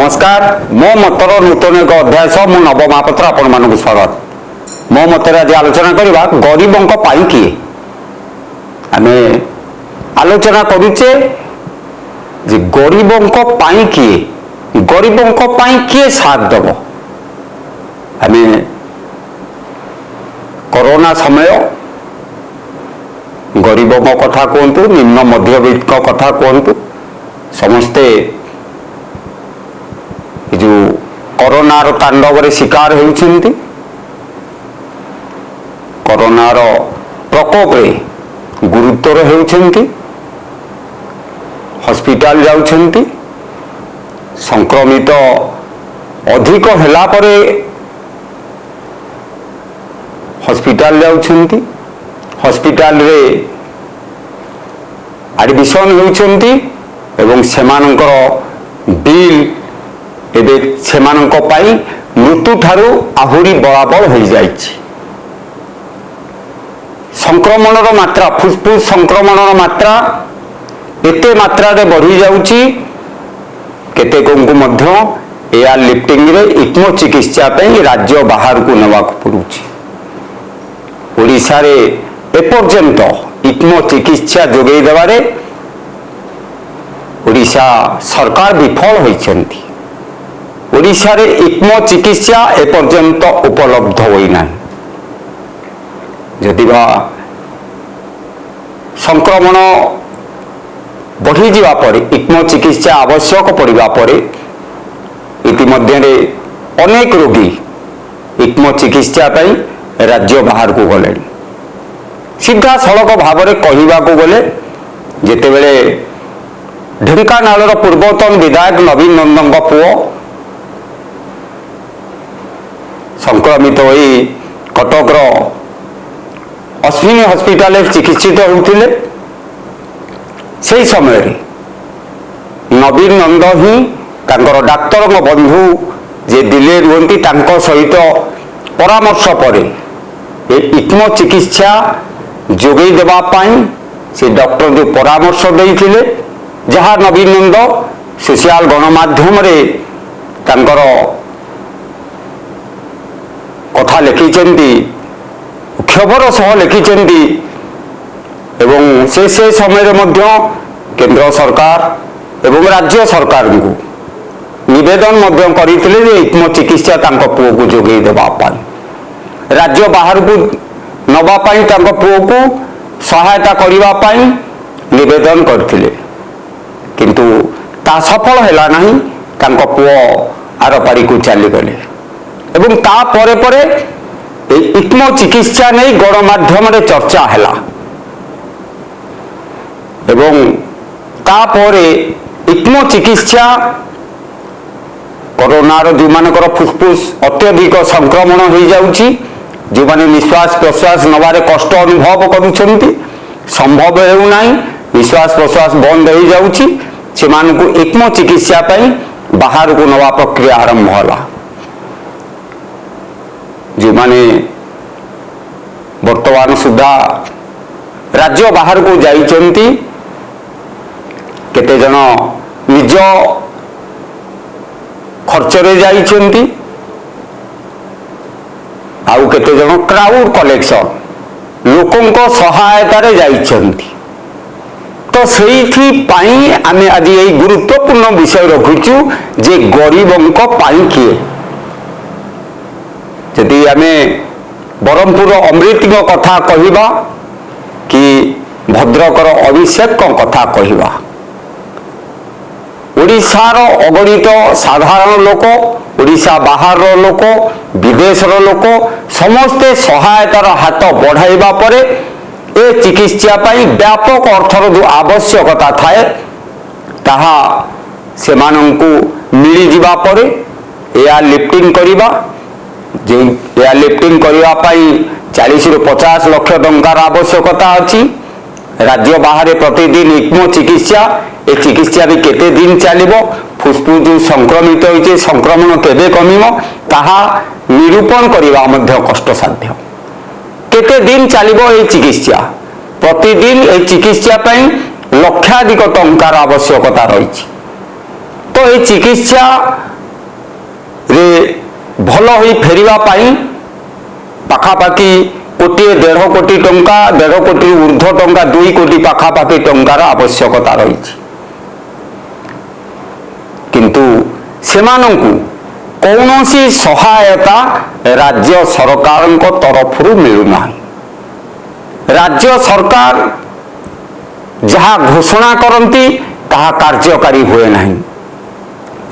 नमस्कार मो मतर नूतन एक अध्याय सह मु नव महापात्र आपण मानक स्वागत। मो मतर आज आलोचना करवा गरीबों किए आम आलोचना करुचे जे गरीबों किए साथ दब। आम कोरोना समय गरीबों कथा कहतु निम्न मध्यवित्त कथा कहतु समस्ते जो कोरोनार तांडव शिकार होती कोरोनार प्रकोप गुरुतर होती हॉस्पिटल जाउछंती संक्रमित अधिक होला परे हॉस्पिटल जाउछंती हॉस्पिटल रे एडमिशन होउछंती एवं सेमानकर बिल एबे सेमानक पाई मृत्यु ठारू आहुरी बराबर हो जाइछि। संक्रमणर मात्रा फुसफुस संक्रमणर मात्रा एते मात्रा रे बढ़ी जाउछि केतेकों मध्य एयर लिफ्टिंग रे इक्मो चिकित्सा पे राज्य बाहर को नेवा पड़ुछि। ओडिशा रे एपर्यंत इक्मो चिकित्सा जोगै देवारे ओडिशा सरकार विफल होइछन्ति। ओडिशा रे इक्मो चिकित्सा एपर्यंत उपलब्ध होइना। जदि संक्रमण बढ़ी जावा पर इक्मो चिकित्सा आवश्यक पड़िबा परे इतिमध्ये अनेक रोगी इक्मो चिकित्सा पई राज्य बाहर को गले। सीधा सड़क भाव में कहवाक गले जितेबले ढेंकानाल पूर्वतन विधायक नवीन नंदन पुओ संक्रमित होई कटकर अश्विनी हॉस्पिटल चिकित्सित होते से समय नवीन नंद ही तांकर डाक्तर बंधु जे दिल्ली रुहंती तांको सहित परामर्श पर इक्मो चिकित्सा जोगई देवा पाई से डॉक्टर जो परामर्श देइथिले जहाँ नवीन नंद सोशल गणमाध्यम रे तांकर कथा लिखिचंती क्षोभर सह लिखिचंती एवं से समय मध्य केंद्र सरकार एवं राज्य सरकार को निवेदन मध्य करथिले जे इक्मो चिकित्सा तांको पुओ को जोगई देबा पाई राज्य बाहर को नबा पाई तांको पुओ को सहायता करिबा पाई निवेदन करथिले किंतु ता सफल हैला नहीं। तांको पुओ आरपारी को चली गले एवं ता परे परे इक्मो चिकित्सा नहीं गणमाध्यम रे चर्चा हैला एवं ता परे इक्मो चिकित्सा कोरोनार जो मानकर फुसफुस अत्यधिक संक्रमण हो जाउछि जो माने निश्वास प्रश्वास नबारे कष्ट अनुभव करुछंती संभव हेउ नाही निश्वास प्रश्वास बंद हो जाउछि सेमानकु इक्मो चिकित्सा पई बाहर को नवा प्रक्रिया आरंभ होला। जो माने वर्तमान सुधा राज्य बाहर को जाइछंती केते जन निज खर्च रे जाइछंती आउ केते जन क्राउड कलेक्शन लोकों को सहायता रे जाइछंती। तो सेठी पाई आमे आज ये गुरुत्वपूर्ण विषय रखुचु जे गरीबों को पाई किए यदि आमे बरमपुर अमृत कथा कहवा कि भद्रकर अभिषेक कथा कहवा ओडिशार अगणित साधारण लोक ओडिशा बाहर लोक विदेशर लोक समस्ते सहायतार हाथ बढ़ाइबा परे ए चिकित्सा पाई व्यापक अर्थर जो आवश्यकता थाए ताहा सेमानंकु मिली जिबा परे एयर लिफ्टिंग करिबा जो एयर लिफ्टिंग करिबा पाई 40 ରୁ 50 लाख टंकार आवश्यकता अछि। राज्य बाहर प्रतिदिन इक्मो चिकित्सा ए चिकित्सा रे केते दिन चलिबो फुसफुस जो संक्रमित होइछे संक्रमण केबे कमिबो ताहा निरूपण करिबा मध्य कष्टसाध्य। केते दिन चलिबो ए चिकित्सा प्रतिदिन ए चिकित्सा पई लक्षाधिक टंकार आवश्यकता रही। तो ये चिकित्सा रे भल होई फेरिबा पाई पाखापाखि कोटी 1.5 कोटी टंका 1.5 कोटी ऊर्ध्व टंका 2 कोटी पाखापाखि टंकार आवश्यकता रही किंतु सेमानंकु कौनसी सहायता राज्य सरकार तरफ मिलूना। राज्य सरकार जहाँ घोषणा करती ताहा कार्यकारी हुए नहीं।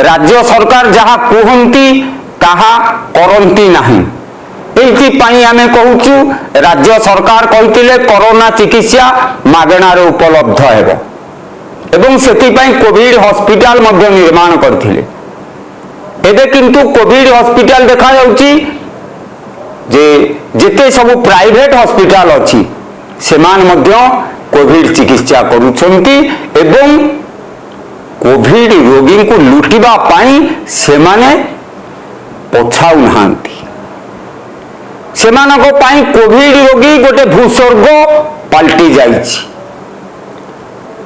राज्य सरकार जहाँ कहती ताहा करती नहीं। एइथिपाई आमे कहूचु राज्य सरकार कहिथिले कोरोना चिकित्सा मागणार उपलब्ध हेबो एवं सेथिपाई कोविड हॉस्पिटल मध्य निर्माण करथिले। एबे किंतु कोविड हॉस्पिटल देखा जाउची जे जेते सब प्राइवेट हॉस्पिटल अछि सेमान मध्य कोविड चिकित्सा करूछंती एवं कोविड रोगी को लुटिबा पाई सेमाने पछाउ नाहंती। सेमानको पाई कोविड रोगी गोटे भूस्वर्ग पलटि जाइछि।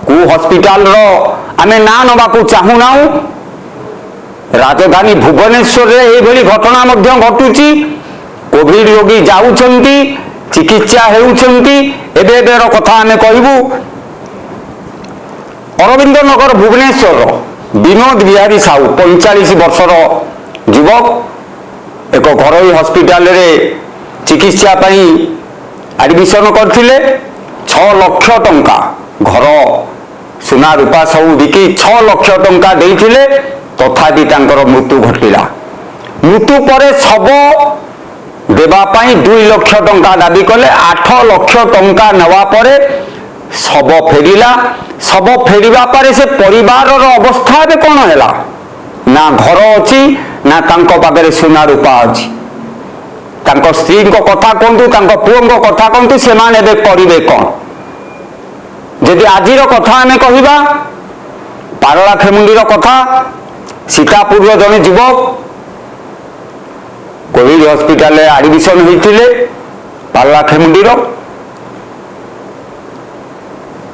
को हॉस्पिटल रो आमे ना नबाकू चाहू नाउ राजधानी भुवनेश्वर रे एई भली घटना मध्य घटुची। कोविड रोगी जाउछंती चिकित्सा हेउछंती। एबे बेर कथा आमे कहबू अरविंद नगर भुवनेश्वर विनोद बिहारी साहू 45 वर्षर युवक एक घरोई हॉस्पिटल रे चिकित्सा पाई एडमिशन करथिले। 6 लाख टंका घर सुना रूपा सब बिकी 6 लाख टंका देइथिले तथापि तांकर मृत्यु घटिला। मृत्यु परे सब देवा पाई 2 लाख टंका दाबी कले। 8 लाख टंका नवा परे सब फेरिला। सब फेरिबा परे से परिवार रो अवस्था बे कोन हैला ना घर अछि ना तांको पाखरे सुना रूपा अछि। तांको स्त्री को कथा कहतु तांको पुओ को कथा कहतु से माने बे करिवे कोन। यदि आजिर कथा आमे कहिबा पारला खेमुंडीर कथा सीतापुर जने युवक कोविड हॉस्पिटल एडमिशन होइथिले पारला खेमुंडीर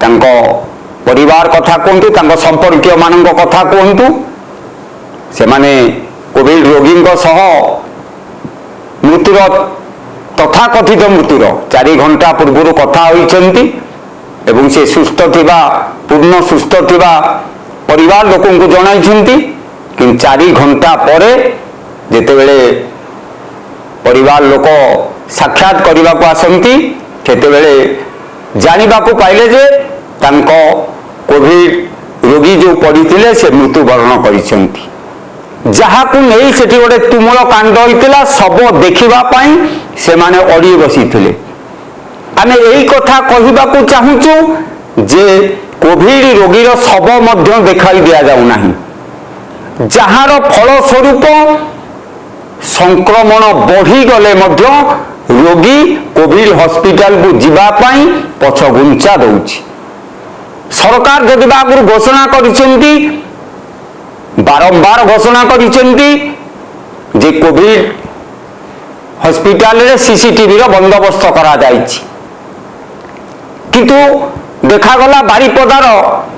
तांको परिवार कथा कहतु तांको संपर्कीय मानक कथा कहतु से माने कोविड रोगी सह मृत्युर तथाकथित मृत्युर 4 घंटा पूर्व कथा होइछंती एवं से सुस्थ थिबा पूर्ण सुस्थ थिबा परिवार लोक को जणाइछंती कि 4 घंटा परे जेतेबेले परिवार लोक साक्षात करबा को आसंती केतेबेले जानिबा को पाइले जे तांको कोविड रोगी जो पड़िथिले से मृत्युवरण करिछंती। जहाँ को नहीं सेठी गोटे तुमुल कांड होइतिला सब देखिबा पाई से माने अड़ी बसिथिले। आमे एई कथा कहिबा को चाहुचु जे कोविड रोगी रो सब मध्य देखाई दिया जाउ नाही। जहार फल स्वरूप संक्रमण बढ़ी गले मध्य रोगी कोविड हॉस्पिटल को जिबा पाई पछगुंचा दउछि। सरकार जदि आगु घोषणा करिसेंती बारंबार घोषणा करिसेंती जे कोविड हॉस्पिटल रे सीसीटीवी रो बंदोबस्त करा जाइछि किंतु देखा गला बारीपदार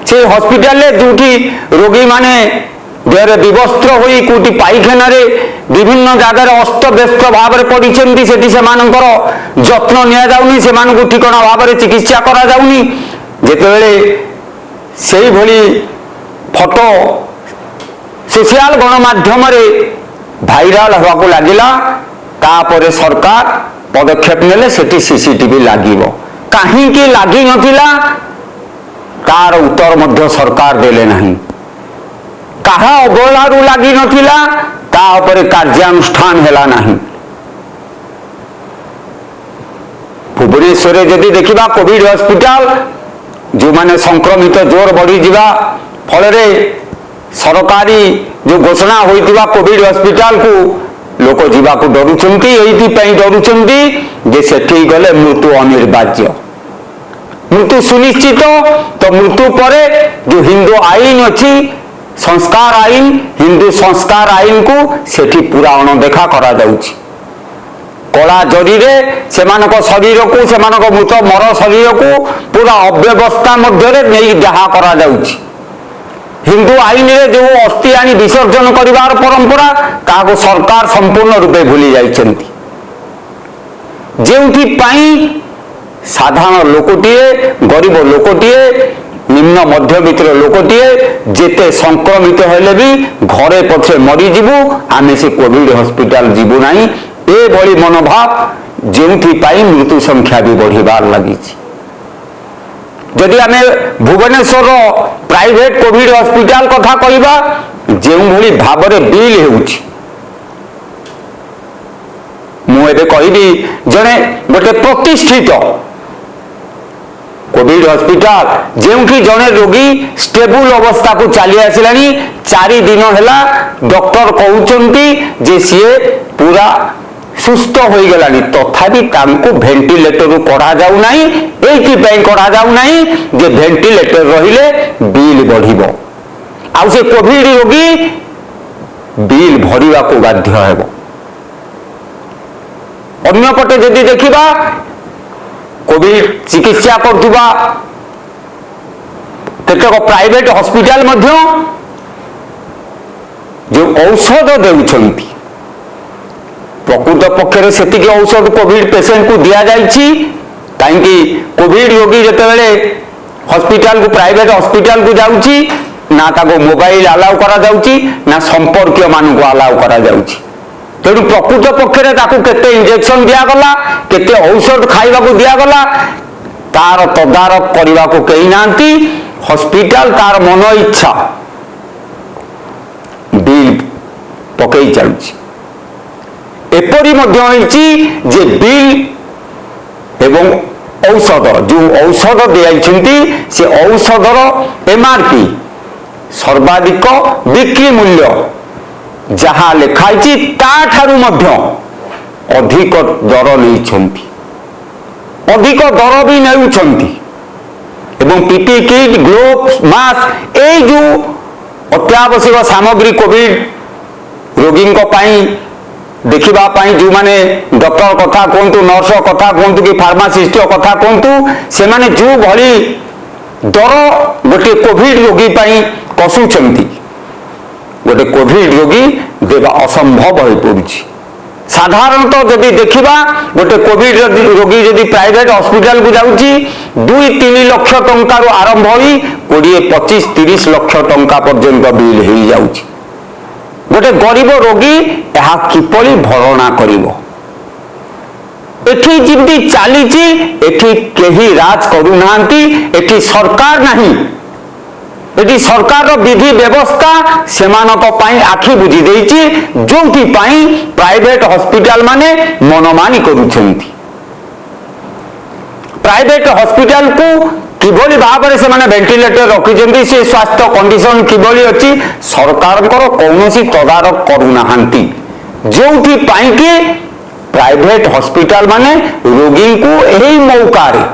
से हॉस्पिटल रे जोठी रोगी माने देहरे विवस्त्र होई कोटी पाइखाना रे विभिन्न जगह अस्त व्यस्त भाव में पड़िसेंती सेठी सेमानकर जत्न निया जाउनी सेमानकु ठिकना भाव में चिकित्सा करा जाउनी। जेतेबेले सेही भली फोटो सोशल गणमाध्यम रे भाइराल होगा लगिला तापरे सरकार पदक्षेप नेले सेठी सीसीटीवी लागिबो। काहे कि लागी नथिला तार उत्तर मध्य सरकार देले नहीं। कहा अवहेलारू लागी नथिला ता उपरे कार्यानुष्ठान हेला नहीं। भुवनेश्वर जदि देखिबा कोविड हॉस्पिटल जो माने संक्रमित जोर बढ़ी जिबा फल रे सरकारी जो घोषणा होइतिबा कोविड हॉस्पिटल को लोक जीवा को डरुचंती। एइति पई डरुचंती जे सेठी गले मृत्यु अनिर्वाज्य मृत्यु सुनिश्चित। तो मृत्यु परे जो हिंदू आईन अछि संस्कार आईन हिंदू संस्कार आईन को सेठी पूरा अणदेखा करा जाउछि। कला जरी रे सेमानक शरीर को सेमानक मृत मर शरीर को पूरा अव्यवस्था मध्य रे नै जहा करा जाउछि। हिंदू आईन रे जो अस्थि आनी विसर्जन करिवार परंपरा ताको सरकार संपूर्ण रूपे भूली जाइछन्ति। जेउथि पाई साधारण लोकटिए गरीब लोकटिए निम्न मध्यबित्त लोकटिए जेते संक्रमित हेले भी घरे पछे मरी जीवु आमे से कोविड हॉस्पिटल जीवु नाही ए भली मनोभाव जेउथि पाई मृत्यु संख्या भी बढ़िबार लागिछि। जदि आमे भुवनेश्वर प्राइवेट कोविड हॉस्पिटल कथा कहिबा जेउ भली भाबरे बिल हेउछि मु एबे कहिबी जने गोटे प्रतिष्ठित कोविड हॉस्पिटल जेउठी जने रोगी स्टेबल अवस्था को चली आसिलानी 4 दिन हैला डॉक्टर कहउचंती जे सीए पूरा सुस्थ हो गलानी तथापि तांको वेंटिलेटर करा जाउ नाही एथि पई करा जाउ नाही जे वेंटिलेटर रहिले बिल बढ़िबो आ से कोविड रोगी बिल भरिवा को बाध्य हेबो। अन्य पटे जदि देखिबा कोविड चिकित्सा करथुबा केतेक प्राइवेट हॉस्पिटल मध्य जो औषध देउछंती प्रकृत पक्षरे सेतिके औषध कोविड पेशेंट को दिया जाइछि काहेकि कोविड रोगी जते बेले हॉस्पिटल को प्राइवेट हॉस्पिटल को जाउछि ना ताको मोबाइल अलाउ करा जाउछि ना संपर्क मान को अलाउ करा जाउछि तेणु प्रकृत पक्षरे ताको केते इंजेक्शन दिया गला केते औषध खाइबा को दिया गला तार तदारक करबा को कहि नांती हॉस्पिटल तार मन इच्छा बिल पकई चलुछि। एपरी मध्य होइछि जे बिल एवं औषध जो औषध दियाइछन्ती से औषधर एमआरपी सर्वाधिक बिक्री मूल्य जहा लिखाई ताठारु मध्य अधिक दर नहीं अधिक दर भी नहीं एवं पीपी किट ग्लोव्स मास्क ए जो अत्यावश्यक सामग्री कोविड रोगी देखा जो माने डॉक्टर कथा कहतु नर्स कथा कहतु कि फार्मासिस्ट कथा कहतु से माने जो भली दर गोटे कोविड रोगी कसुचंती गोटे कोविड रोगी देवा असंभव हो पड़ुछि। साधारणतः जदि देखिबा गोटे कोविड रोगी जदि प्राइवेट हॉस्पिटल को जाउछि 2-3 लाख टंका रो आरंभ होई 20-25-30 लाख टंका पर्यंत बिल हो जाउछि। गोटे गरीब रोगी यह किपरि भरणा करिवो एठी जिंदी चलीछि एठी केही राज करू नांती एठी सरकार नाही एटी सरकार विधि व्यवस्था सेमानक पाई आखि बुझी देइछि जोंथि पाई प्राइवेट हॉस्पिटल माने मनमानी करूछन्ति। प्राइवेट हॉस्पिटल को किभली भाबरे से माने वेंटिलेटर रखिछन्ति से स्वास्थ्य कंडीशन किभली अछि सरकारकर कौनसी तदारक करू नाहंती जोंथि पाई कि प्राइवेट हॉस्पिटल माने रोगी को एही मौका रे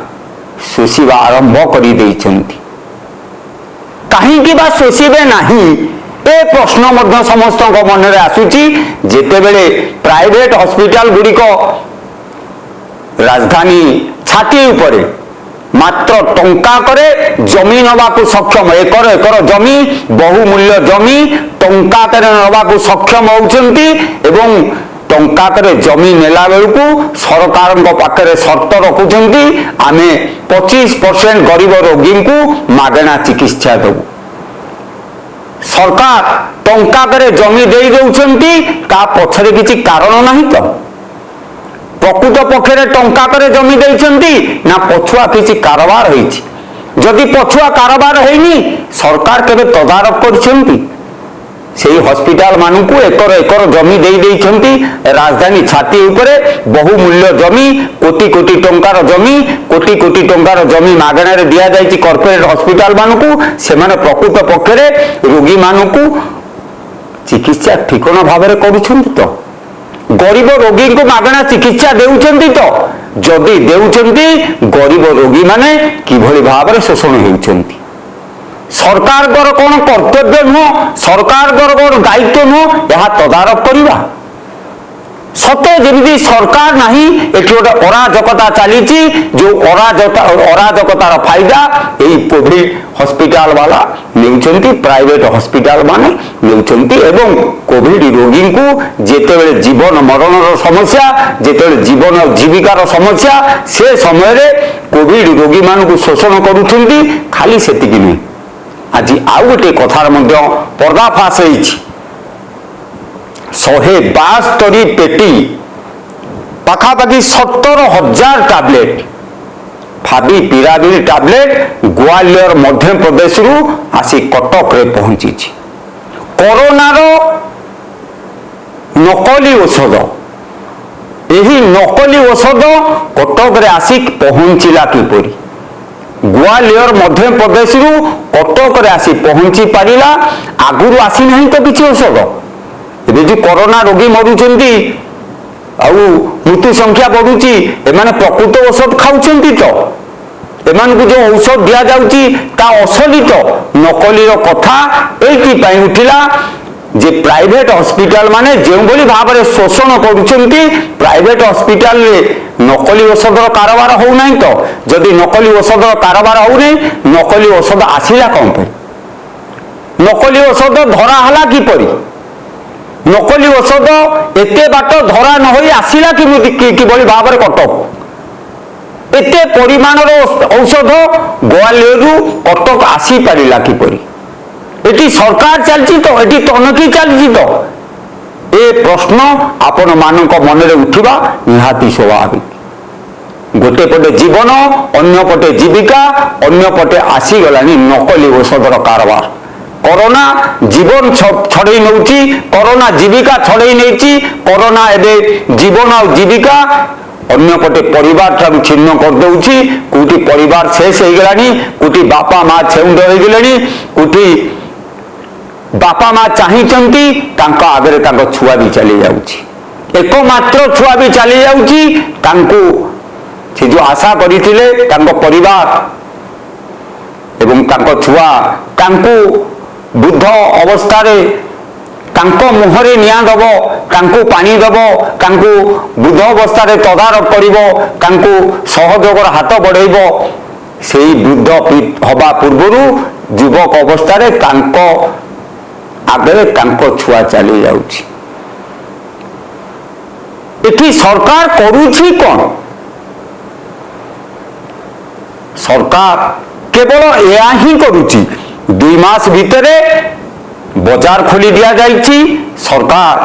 शोषिबा आरंभ करि देइछन्ति। कहीं बा शोषिबे नहीं ए प्रश्न मध्य समस्त मन में आसुची जेते बेले प्राइवेट हॉस्पिटल गुड़िक राजधानी छाती उपरे मात्र टंका करे जमी नवाकू सक्षम एकर एकर जमी बहुमूल्य जमी टंका करे नवाकू सक्षम होउचंती एवं टंका करे जमी नेला बेलकू सरकार पाखे शर्त रखुचंती आमे 25% गरीब रोगी को मागणा चिकित्सा देबू। सरकार टंका करे जमी दे दउचंती का पछरे किछि कारण नाही तो प्रकृत पक्षरे टंका करे जमी देइचंती ना पछुआ किछि कारबार होइछि जदि पछुआ कारबार हेनी सरकार केबे तदारक करछंती सेही हॉस्पिटल मानकू एकर एकर जमी दे देइछंती राजधानी छाती उपरे बहुमूल्य जमी कोटी कोटी टंकार जमी कोटी कोटी टंकार जमी मागणा रे दिया जाइछि कॉर्पोरेट हॉस्पिटल मानकू सेमाने प्रकृत पक्षरे रोगी मानकू चिकित्सा ठिकना भाबरे करूछंती तो गरीब रोगी को मागणा चिकित्सा देउछंती तो जदि देउछंती गरीब रोगी माने किभली भाबरे शोषण हेउछंती सरकार कौन कर्तव्य नुह सरकार कौन दायित्व नुह यह तदारक करवा सते जमी सरकार नहीं एटी गोटे अराजकता चली जो अराजकतार फायदा यही कोविड हॉस्पिटल वाला नेउछंती प्राइवेट हॉस्पिटल माने नेउछंती एवं कोविड रोगी को जेतेबेले जीवन मरणर समस्या जेतेबेले जीवन जीविकार समस्या से समय रे कोविड रोगी मान को शोषण करूछंती खाली सेतिकी नहीं आज आउ गोटे कथार मध्य पर्दाफाश होईछि 172 पेटी पाखापाखि 70,000 टैबलेट फाबी पिराविल टैबलेट ग्वालियर मध्य प्रदेश रु आसी कटक रे पहुंची कोरोनार नकली औषध यही नकली औषध कटक रे आसी पहुंचला किपरि ग्वालियर मध्य प्रदेश रु कटक रे आसी पहुंची पारिला आगुरु आसी नहीं तो किछि औषध एबे जो कोरोना रोगी मरुचंती आउ मृत्यु संख्या बढ़ुची एमाने प्रकृत औषध खाउचंती तो एमान को जो औषध दिया जाउची ता असली तो नकली रो कथा एथि पई उठिला जे प्राइवेट हॉस्पिटल माने जेउ बोली भाव रे शोषण करूचंती प्राइवेट हॉस्पिटल रे नकली औषध रो कारोबार हो नहीं तो जदि नकली औषध रो कारोबार हो नहीं नकली औषध आसीला कोन पे नकली औषध धरा हला की परी नकली औषध एते बाट धरा न होई आसिला कि बोली भाव रे कटक एते परिमाण औषध ग्वालियर कटक आसी पारिला किपरि एटी सरकार चलची तो एटी तनखी चलची तो ए प्रश्न आपण मानक मन रे उठिबा निहाती स्वाभाविक गोटे पटे जीवन अन्य पटे जीविका अन्य पटे आसी गलानी नकली औषधर कारबार कोरोना जीवन छड़े नौची कोरोना जीविका छड़े नहीं कोरोना एबे जीवन और जीविका अन्य पटे परिवार ठारू छिन्न कर दउची कोटी परिवार शेष हो गलानी कोटी बापा माँ छेउंड हो गलेनी कोटी बापा माँ चाहिचंती तांका आगरे तांको छुआ भी चली जाउची एकमात्र छुआ भी चली जाउची तांको से जो आशा करिथिले तांको परिवार एवं तांको छुआ तांको बुद्ध अवस्था मुहरे निया दब पानी दब बुद्ध अवस्था तदारख कर सहयोगर हाथ बढ़ेब से बुद्ध हवा पूर्व युवक अवस्था आगे छुआ चली जाउछि एठी सरकार करूछि कौन सरकार केवल या ही करूछि 2 मास भितरे बजार खोली दिया जाइछि सरकार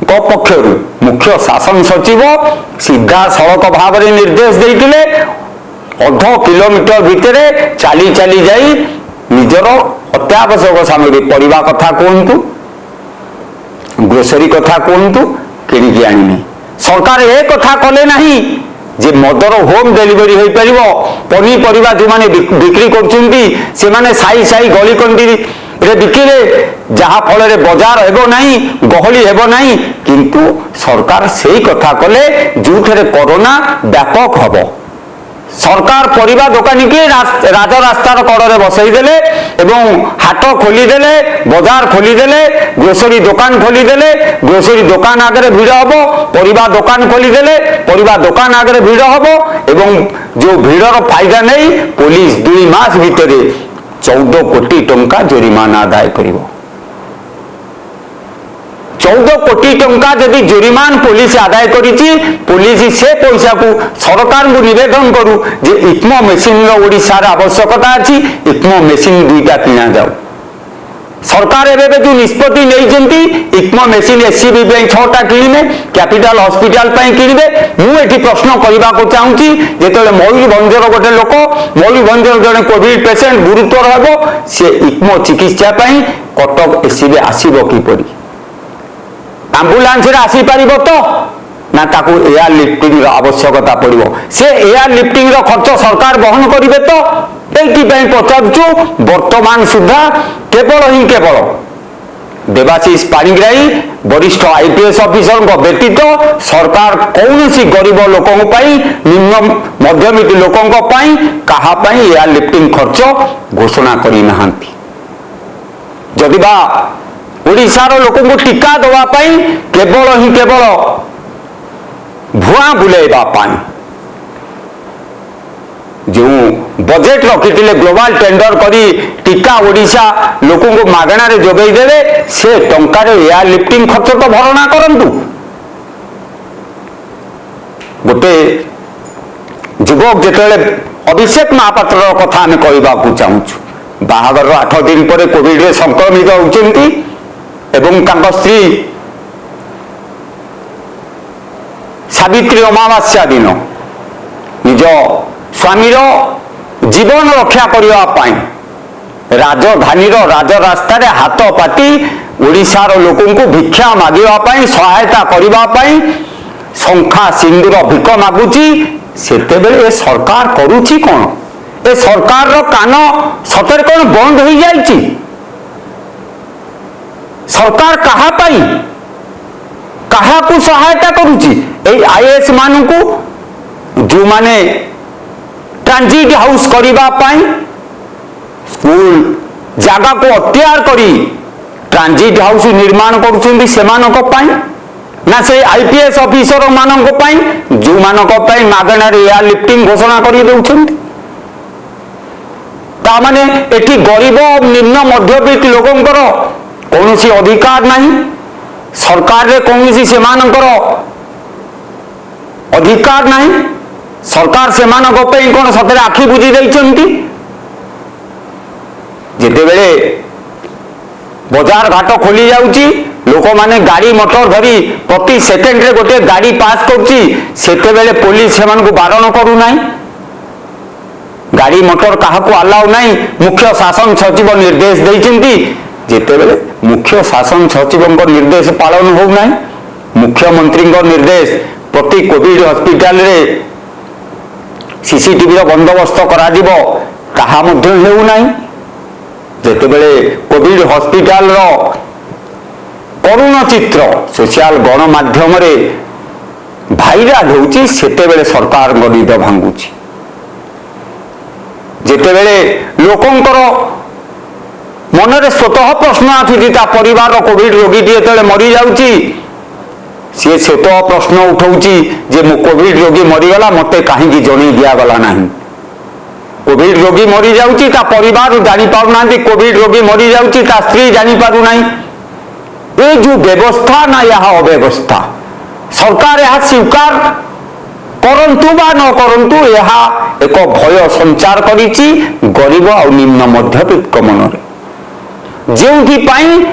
को पक्षरु मुख्य शासन सचिव सीधा सड़क भाव में निर्देश देइतिले 0.5 किलोमीटर भितरे चली चली जाई निजर अत्यावश्यक सामग्री परिवा कथा कहतु ग्रोसरी कथा कहतु किणिकी आनी सरकार ए कथा कले नहीं जे मदर होम डेलीवरी हो पार पनीपरिया जो मैंने बिक्री कर साई साई गली कंदी रे बिकिले जहा फल बजार हेबो नहीं गहली हेबो नहीं किंतु सरकार से कथा कले जो थे कोरोना व्यापक हबो सरकार परिवा दुकानी की राज रास्तार कड़े बसईदेले एवं हाट खोलीदेले बजार खोलीदेले ग्रोसरी दुकान खोलीदेले ग्रोसरी दुकान आगे भिड़ हम परिवा दुकान खोलीदेले परिवा दुकान आगे भिड़ हम एवं जो भिड़र फायदा नहीं पुलिस 2 मास भितर 14 कोटी टंका जोरिमाना आदाय करिवो 14 कोटी टंका जदि जोरिमान पुलिस आदाय करिछि पुलिस से पैसा को सरकार को निवेदन करू जे इक्मो मेसिन ओडिशार आवश्यकता अछि इक्मो मेसिन 2टा किना जाऊ सरकार एबे जो निष्पत्ति नहीं इक्मो मेसिन एससीबी बैंक 6टा किनिबे कैपिटल हॉस्पिटल किनिबे मु एठी प्रश्न करबा को चाहूची जेतले मयूरभंजर गोटे लोक मयूरभंजर जने कोविड पेशेंट गुरुतर हेबो से इक्मो चिकित्सा पई कटक एससीबी आसीबो किपरि एम्बुलेंस रे आसी पारिबो तो ना ताकू एयर लिफ्टिंग रो आवश्यकता पड़िबो से एयर लिफ्टिंग रो खर्च सरकार वहन करिवे तो एठी पई पचारछु वर्तमान सुधा केवल देवाशीष पाणिग्राही वरिष्ठ आईपीएस ऑफिसर को व्यतीत सरकार कौन सी गरीब लोकों निम्न मध्यमित लोकों कहा एयर लिफ्टिंग खर्च घोषणा करी नाहंती जदि बा ओडिशार लोकों टीका दवापाई केवल भुआ बुलेवा जो बजेट रखी ग्लोबल टेंडर करी टीका ओडिशा लोक मागणार जोगेदेवे से टंकार एयर लिफ्टिंग खर्च तो भरणा करंतु। गोटे युवक जिते अभिषेक महापात्र कथा आम कहवाक चाहूँ बाहागर 8 दिन पर कोविड रे संक्रमित होती एवं स्त्री सावित्री अमावास्या दिन निज स्वामीर जीवन रक्षा करने राजधानी राजरास्तार हाथ पाति ओडिशार लोकंकु भिक्षा मागिबा सहायता करने शंखा सिंदूर भिक मागुची सेतेबेले सरकार करुची कौन ए सरकार रो कान सतरे कौन बंद हो जाइची सरकार कहा पाई कहा को सहायता करुची ए आईएएस मानकु जो माने ट्रांजिट हाउस करिबा पाई स्कूल जागा को अत्यार करी ट्रांजिट हाउस निर्माण करुछंदी सेमानक पाई ना से आईपीएस ऑफिसर मानक पाई जो मानक पाई मागणार एयर लिफ्टिंग घोषणा करि देउछंती ता माने एठी गरीब निम्न मध्यबित्त लोकंकर कौनसी अधिकार नहीं सरकार रे कौनसी सेमानकर अधिकार नहीं सरकार सेमानक पे कौन सतरे आखि बुझी देइछंती जेतेबेले बाजार घाट खोली जाउची लोक माने गाड़ी मोटर धरी प्रति सेकेंड रे गोटे गाड़ी पास करची सेतेबेले पुलिस सेमानकु बारण करू नाही गाड़ी मोटर काहाकु अलाउ नाही मुख्य शासन सचिव निर्देश देइछंती जेतेबेले मुख्य शासन सचिवଙ୍କ निर्देश पालन हो नाही मुख्यमंत्रीଙ୍କ निर्देश प्रति कोविड हॉस्पिटल रे सीसीटीवी रो बंदोबस्त करा जिवो ताहा मध्ये हेउ नाही जेतेबेले कोविड हॉस्पिटल रो करुण चित्र सोशल गणमाध्यम रे भाइराल होउची सेतेबेले सरकार निद भांगुची जेतेबेले लोकंकर मनरे स्वतः प्रश्न आछुची ता परिवार कोविड रोगी जेतेबेले मरी जाउची सी स्वतः प्रश्न उठाउची जे मु कोविड रोगी मरीगला मते काहेकि जणी दिया गला नाही कोविड रोगी मरी जाउची ता परिवार जानी पाउ नांती कोविड रोगी मरी जाउची ता स्त्री जानी पारु नाही ये जो व्यवस्था ना यह अव्यवस्था सरकार यह स्वीकार करंतु बा न करंतु यह एक भय संचार करिछि गरीब और निम्न मध्यबित्त मनरे जो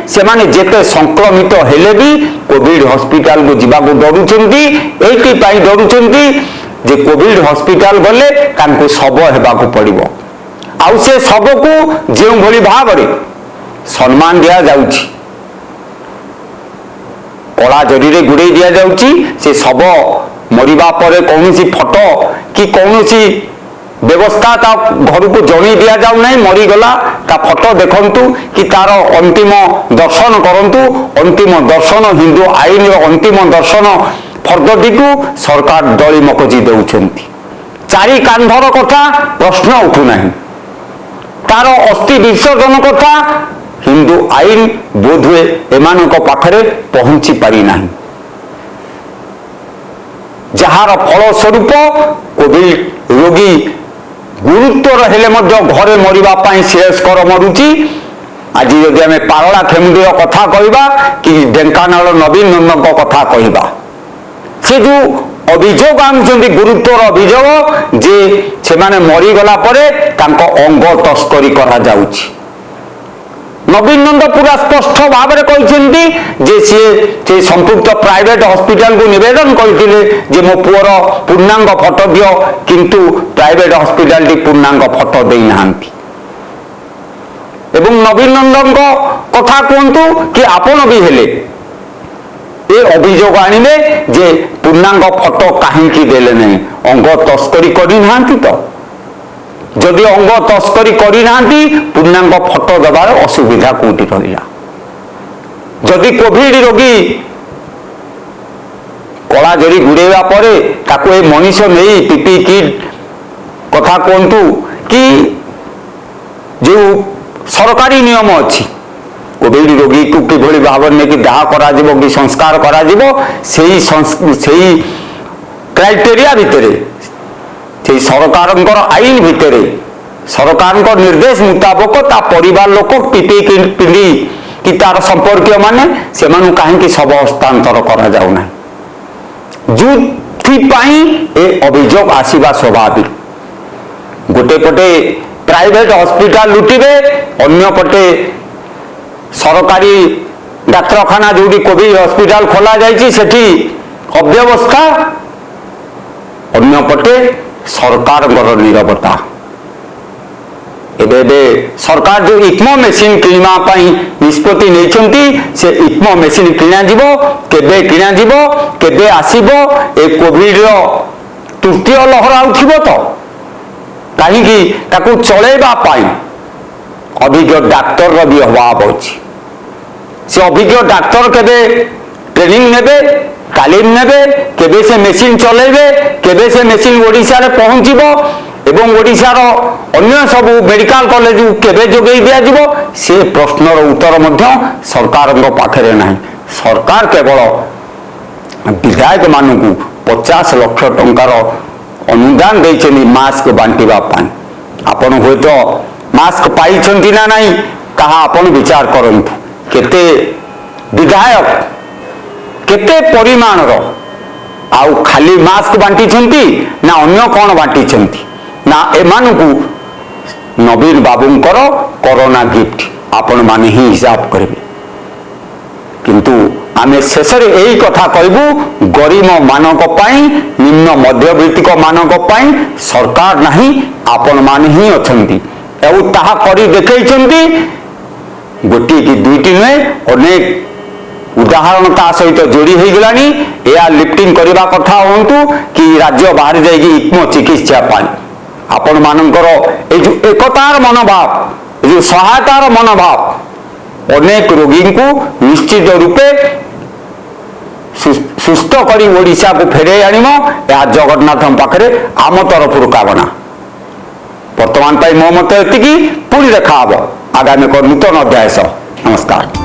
से माने जेते संक्रमित हेले भी कोविड हॉस्पिटल को जीवा को डरुचंती एटी पाई डरुचंती जे कोविड हॉस्पिटल गले तांको शव हेबाको पड़िबो आउ से शव को जे भली भाव रे सम्मान दिया जाउछि कला जरी रे गुड़े दिया जाउछि से शव मरिबा परे कौनसी फोटो कि कौनसी व्यवस्था ता घर को जणी दिया जाउ नहीं मरीगला ता फोटो देखंतु कि तार अंतिम दर्शन करंतु अंतिम दर्शन हिंदू आईन अंतिम दर्शन फर्दटी को सरकार दली मकजी देउछंती चारि कांधर कथा प्रश्न उठु नहीं तार अस्थि विसर्जन कथा हिंदू आईन बोधवे एमानक पाखरे पहुंची पारि नाही जहार फल स्वरूप कोविड रोगी गुरुत्वर हेले मध्य घरे मरिबा पाई श्रेयस्कर मरुची आज यदि आम पारला खेमुंडी कथा कहबा कि ढेंकानाल नवीन नंदन कथा कहबा से जो अभियोग आनुचंदी गुरुत्वर अभियोग जे से माने मरीगला परे तांको अंग तस्करी करा जाउची नवीन नंद पूरा स्पष्ट भाव में कहते जे सी संपुक्त प्राइवेट हॉस्पिटल को निवेदन करते जे मो पुअर पूर्णांग फोटो दियो किंतु प्राइवेट हॉस्पिटल टी पूर्णांग फोटो दे नांती एवं नवीन नंदन कथा कहतु कि आपण भी हेले ए अभियोग आनिले जे पूर्णांग फोटो काहेकि देले नहीं अंग तस्करी करि नांती तो जदि अंग तस्करी करना पूर्णांग फोटो देवार असुविधा कोटि रहा जदि कोविड रोगी कला जरी गुड़ेवा परे ताको ए मनीष नहीं पीपी किट कथा कहतु कि जो सरकारी नियम अच्छी कोविड रोगी को किभली भाव में कि दाह करा कि संस्कार करा क्राइटेरिया भितर से सरकार आईन भितर सरकार निर्देश मुताबक ता परिवार लोक पिपी पिंधि कि तार संपर्क माने से कहीं शव हस्तांतर करा जाउना जोथिपाई ए अभियोग आसीबा स्वाभाविक। गोटे पटे प्राइवेट हॉस्पिटल लुटिबे अन्य पटे सरकारी डाक्तरखाना जो कोविड हॉस्पिटल खोला जाइए सेठी अव्यवस्था अन्य पटे सरकार नीरवता। एबे सरकार जो इक्मो मेसीन किणवा निष्पत्ति नहीं से इक्मो मेसीन किणा जीवो केबे किणा जीवो केबे आसीबो ए कोविड रो तृतीय लहर आउथिबो तो कहीं ताकू चलेबा पाई अभिज्ञ डाक्तर रो भी अभाव अछि। से अभिज्ञ डाक्तर केबे ट्रेनिंग नेबे तालीम नेबे केबे से मेसीन चलेबे केबे से मेसीन ओडिशा रे पहुंचीबो एवं ओडिशार अन्य सब मेडिकल कॉलेज केबे जोगई दिया जीवो से प्रश्नर उत्तर मध्य सरकार पाखरे नहीं। सरकार केवल विधायक मानू 50 लाख टंकार अनुदान देइछनी मास्क बांटिबा पाई। आपण होय तो मास्क पाई ना नहीं कहा आपण विचार करंतु केते विधायक केते परिमाण रो आउ खाली मास्क बांटी ना अन्य कौन बांटी ना एमानकू नवीन बाबूंकर कोरोना गिफ्ट आपण माने ही हिसाब करेंगे। किंतु आमे शेष यही कथा कहबू गरीब मानक पाई निम्न मध्यवित्तिक मानक पाई सरकार नहीं आपण माने ही अछंती एउ ताहा करी देखैछंती। गोटी कि दुईटी नुहे अनेक उदाहरण ता सहित जोड़ी हो गलानी। या लिफ्टिंग करने कथा हूँ कि राज्य बाहर जाइए इक्मो चिकित्सा पाई आपण मानकर जो एकतार मनोभाव जो सहायतार मनोभाव अनेक रोगी को निश्चित रूपे सुस्थ करी ओडिशा को फेरे आनिमो या जगन्नाथ पाखरे आम तरफ कामना। वर्तमान मो मत एति पुणी देखा आगामी एक नूतन अध्याय। नमस्कार।